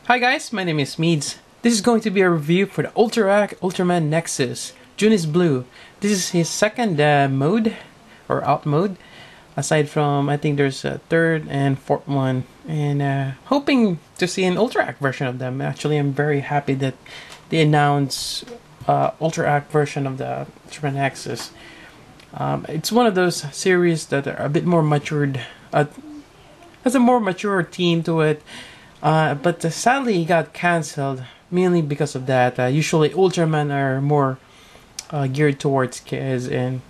Hi guys, my name is Meads. This is going to be a review for the Ultraman Nexus, Junis Blue. This is his second mode, or out mode. Aside from, I think there's a third and fourth one. And hoping to see an Ultra Act version of them. Actually, I'm very happy that they announced Ultra Act version of the Ultraman Nexus. It's one of those series that are a bit more matured, has a more mature theme to it. But sadly, it got cancelled mainly because of that. Usually, Ultraman are more geared towards kids, and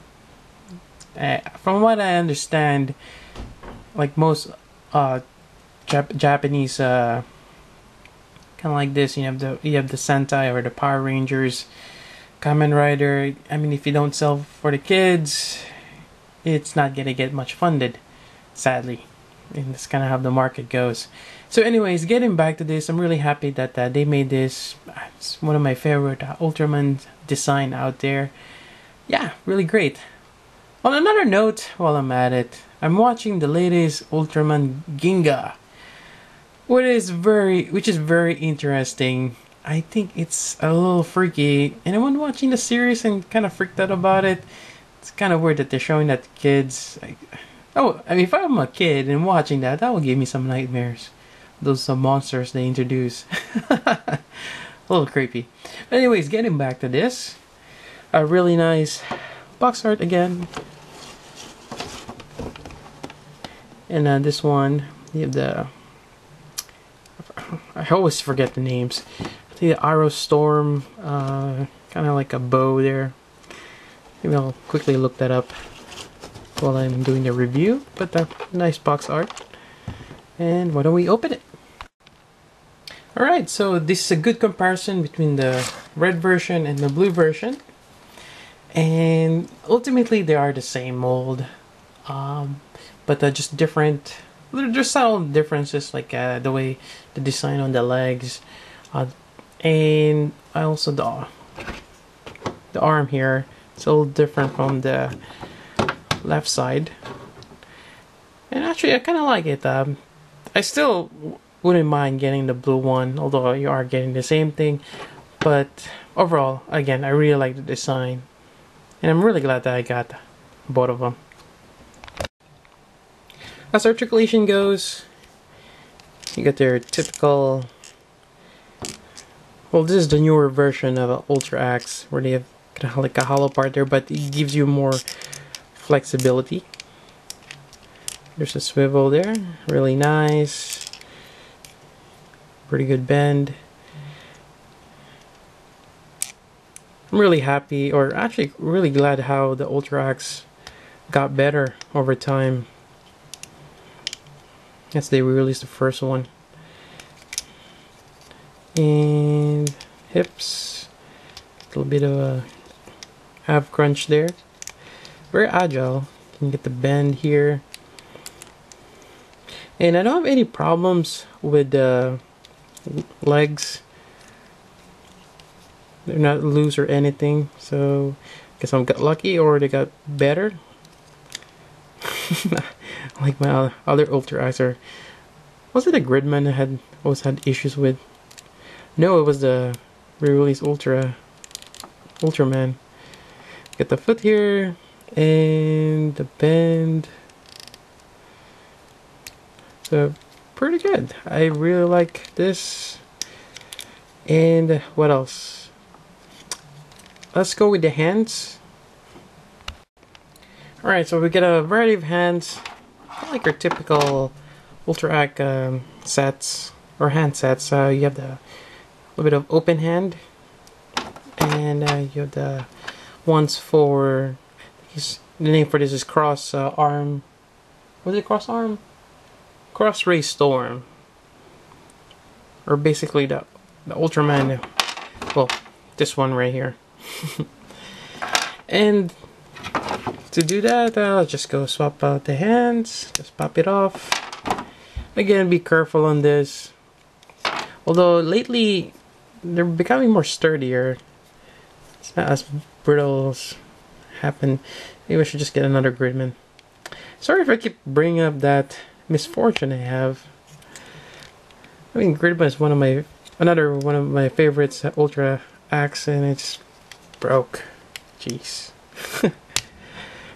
from what I understand, like most Japanese kind of like this, you have the Sentai or the Power Rangers, Kamen Rider. I mean, if you don't sell for the kids, it's not gonna get much funded, sadly. And that's kind of how the market goes. So anyways, getting back to this, I'm really happy that they made this. It's one of my favorite Ultraman design out there. Yeah, really great. On another note, while I'm at it, I'm watching the latest Ultraman Ginga, which is very interesting. I think it's a little freaky. Anyone watching the series and kind of freaked out about it? It's kind of weird that they're showing that to kids. Oh, I mean, if I'm a kid and watching that will give me some nightmares. Those monsters they introduce. A little creepy. But anyways, getting back to this. A really nice box art again. And this one, you have the... I always forget the names. I think the Arrow Storm, kind of like a bow there. Maybe I'll quickly look that up while I'm doing the review, but nice box art. And why don't we open it? Alright, so this is a good comparison between the red version and the blue version. And ultimately they are the same mold, but just different. There's subtle differences, like the way the design on the legs, and also the arm here. It's a little different from the left side, and actually I kind of like it. I still wouldn't mind getting the blue one, although you are getting the same thing. But overall, again, I really like the design, and I'm really glad that I got both of them. As articulation goes, you got their typical. Well, this is the newer version of Ultra Axe, where they have kind of like a hollow part there, but it gives you more flexibility. There's a swivel there, really nice, pretty good bend. I'm really happy, or actually really glad how the Ultra Axe got better over time as they released the first one. And hips, a little bit of a ab crunch there. Very agile. You can get the bend here. And I don't have any problems with the legs. They're not loose or anything. So I guess I got lucky, or they got better. Like my other Ultra Axer. Was it a Gridman I always had issues with? No, it was the re-released Ultraman. Get the foot here. And the bend. So pretty good. I really like this. And what else? Let's go with the hands. Alright, so we get a variety of hands. I like our typical Ultra Act sets, or hand sets. You have the little bit of open hand, and you have the ones for. The name for this is cross arm. Was it cross arm? Cross ray storm, or basically the Ultraman. Well, this one right here. And to do that, I'll just go swap out the hands. Just pop it off. Again, be careful on this. Although lately they're becoming more sturdier. It's not as brittle as happened. Maybe I should just get another Gridman. Sorry if I keep bringing up that misfortune I have. I mean, Gridman is another one of my favorites, Ultra Axe, and it's broke. Jeez.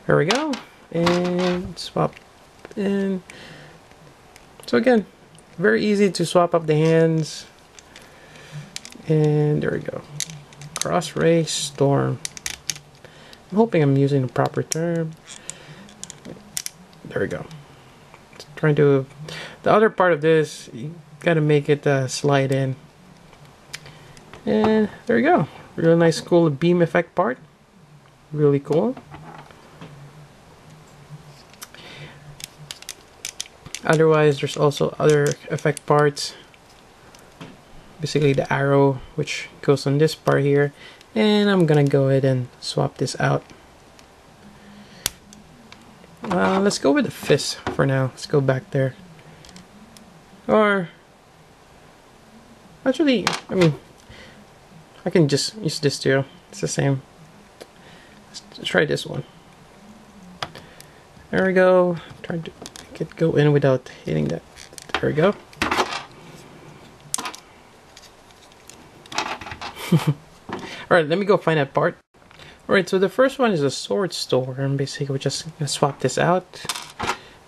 Here we go, and swap in. So again, very easy to swap up the hands, and there we go. Cross Ray Storm. I'm hoping I'm using the proper term. There we go. Trying to, the other part of this, you gotta make it slide in. And there we go. Really nice, cool beam effect part. Really cool. Otherwise, there's also other effect parts. Basically the arrow, which goes on this part here. And I'm gonna go ahead and swap this out. Let's go with the fist for now. Let's go back there. Or, actually, I mean, I can just use this too. It's the same. Let's try this one. There we go. Trying to make it go in without hitting that. There we go. Alright, let me go find that part. Alright, so the first one is a sword storm. Basically, we're just gonna swap this out.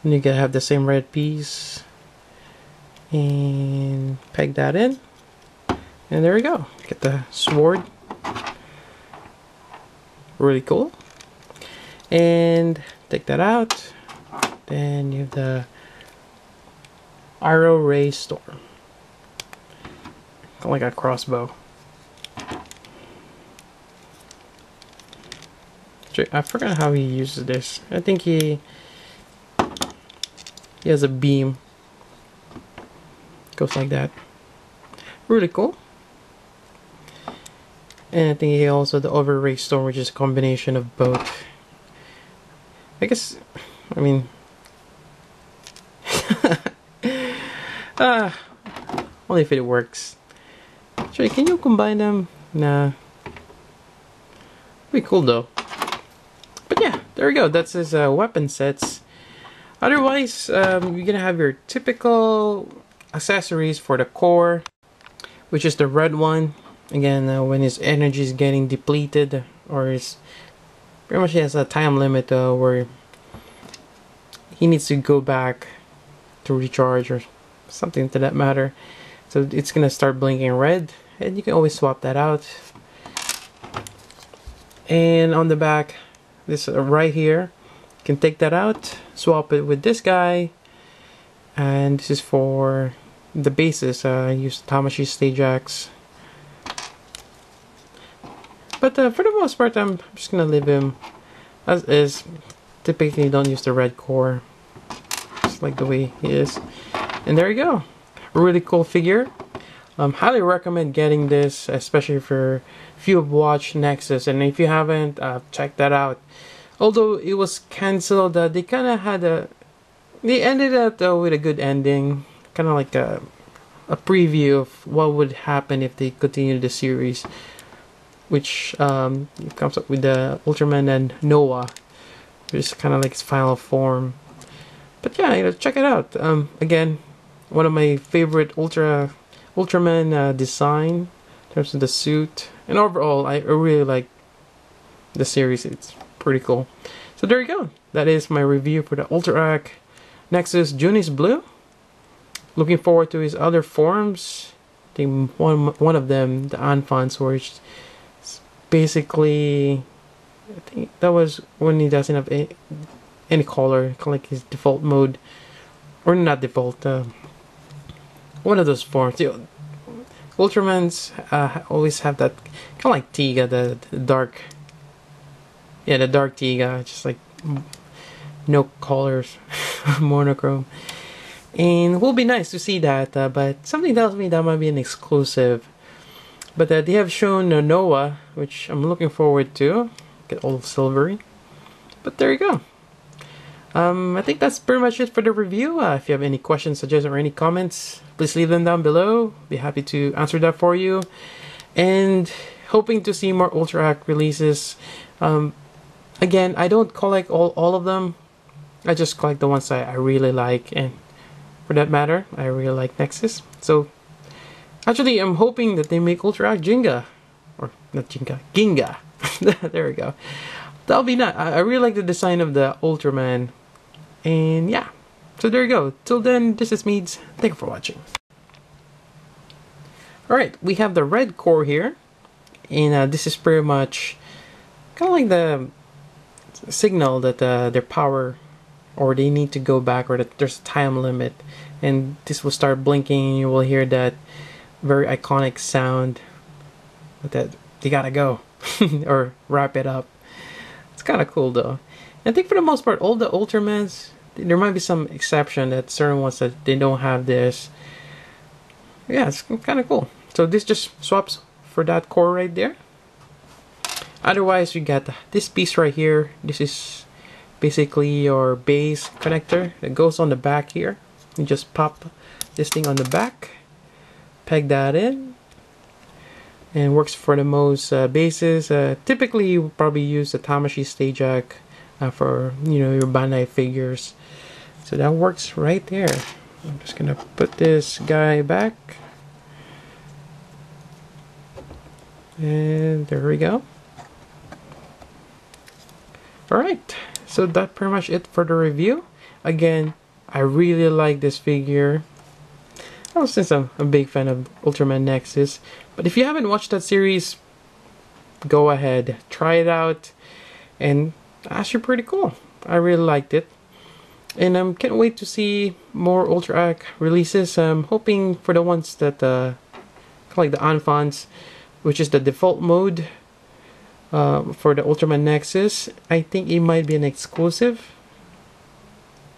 And you gotta have the same red piece. And peg that in. And there we go. Get the sword. Really cool. And take that out. Then you have the Arrow Ray Storm. Kind of like a crossbow. I forgot how he uses this. I think he has a beam. Goes like that. Really cool. And I think he also the Over Ray Storm, which is a combination of both. I guess, I mean, only if it works. Actually, can you combine them? Nah. Pretty cool though. But yeah, there we go. That's his weapon sets. Otherwise, you're gonna have your typical accessories for the core, which is the red one. Again, when his energy is getting depleted, or is pretty much he has a time limit where he needs to go back to recharge or something to that matter. So it's gonna start blinking red, and you can always swap that out. And on the back, this right here, you can take that out, swap it with this guy, and this is for the bases. Use Tamashi Stage Axe. But for the most part, I'm just gonna leave him as is. Typically, don't use the red core, just like the way he is. And there you go, a really cool figure. Highly recommend getting this, especially if you have watched Nexus, and if you haven't, check that out. Although it was cancelled, they kind of had they ended up with a good ending, kind of like a preview of what would happen if they continued the series, which comes up with the Ultraman and Noah, which is kind of like its final form. But yeah, check it out. Again, one of my favorite Ultraman design in terms of the suit, and overall I really like the series. It's pretty cool. So there you go, that is my review for the Ultra Nexus Junis Blue. Looking forward to his other forms. I think one of them, the Anfans, where it's basically, I think that was when he doesn't have any color, kind of like his default mode, or not default, one of those forms. Ultramans always have that kind of like Tiga, the dark, yeah, the dark Tiga, just like no colors, monochrome. And it will be nice to see that, but something tells me that might be an exclusive. But they have shown Noah, which I'm looking forward to. Get all silvery. But there you go. I think that's pretty much it for the review. If you have any questions, suggestions, or any comments, please leave them down below. Be happy to answer that for you. And hoping to see more Ultra Act releases. Again, I don't collect all of them. I just collect the ones I really like. And for that matter, I really like Nexus. So Actually, I'm hoping that they make Ultra Jinga. Or, not Jinga, Ginga. There we go. That'll be nice. I really like the design of the Ultraman. And yeah. So there you go. Till then, this is Meads. Thank you for watching. Alright, we have the red core here. And this is pretty much kind of like the signal that their power, or they need to go back, or that there's a time limit. And this will start blinking and you will hear that very iconic sound that they gotta go. Or wrap it up. It's kind of cool though. I think for the most part, all the Ultramans, there might be some exception that certain ones that they don't have this. Yeah, it's kind of cool. So this just swaps for that core right there. Otherwise, we got this piece right here. This is basically your base connector that goes on the back here. You just pop this thing on the back, peg that in, and works for the most bases. Typically, you probably use a Tamashii stage jack for your Bandai figures. So that works right there. I'm just gonna put this guy back, and there we go. Alright, so that's pretty much it for the review. Again, I really like this figure. Well, since I'm a big fan of Ultraman Nexus. But if you haven't watched that series, go ahead, try it out. And actually pretty cool. I really liked it. And I can't wait to see more Ultra Act releases. I'm hoping for the ones that, like the Enfants, which is the default mode. For the Ultraman Nexus, I think it might be an exclusive.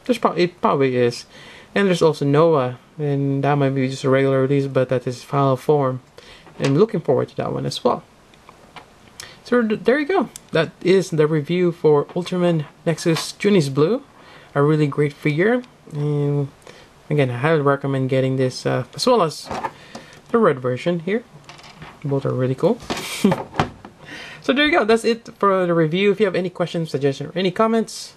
It probably is. And there's also Noah, and that might be just a regular release, but that is final form. And I'm looking forward to that one as well. So there you go. That is the review for Ultraman Nexus Junis Blue. A really great figure. And again, I highly recommend getting this, as well as the red version here. Both are really cool. So there you go, that's it for the review. If you have any questions, suggestions, or any comments,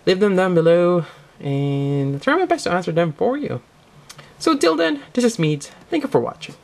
leave them down below, and I'll try my best to answer them for you. So till then, this is Meads. Thank you for watching.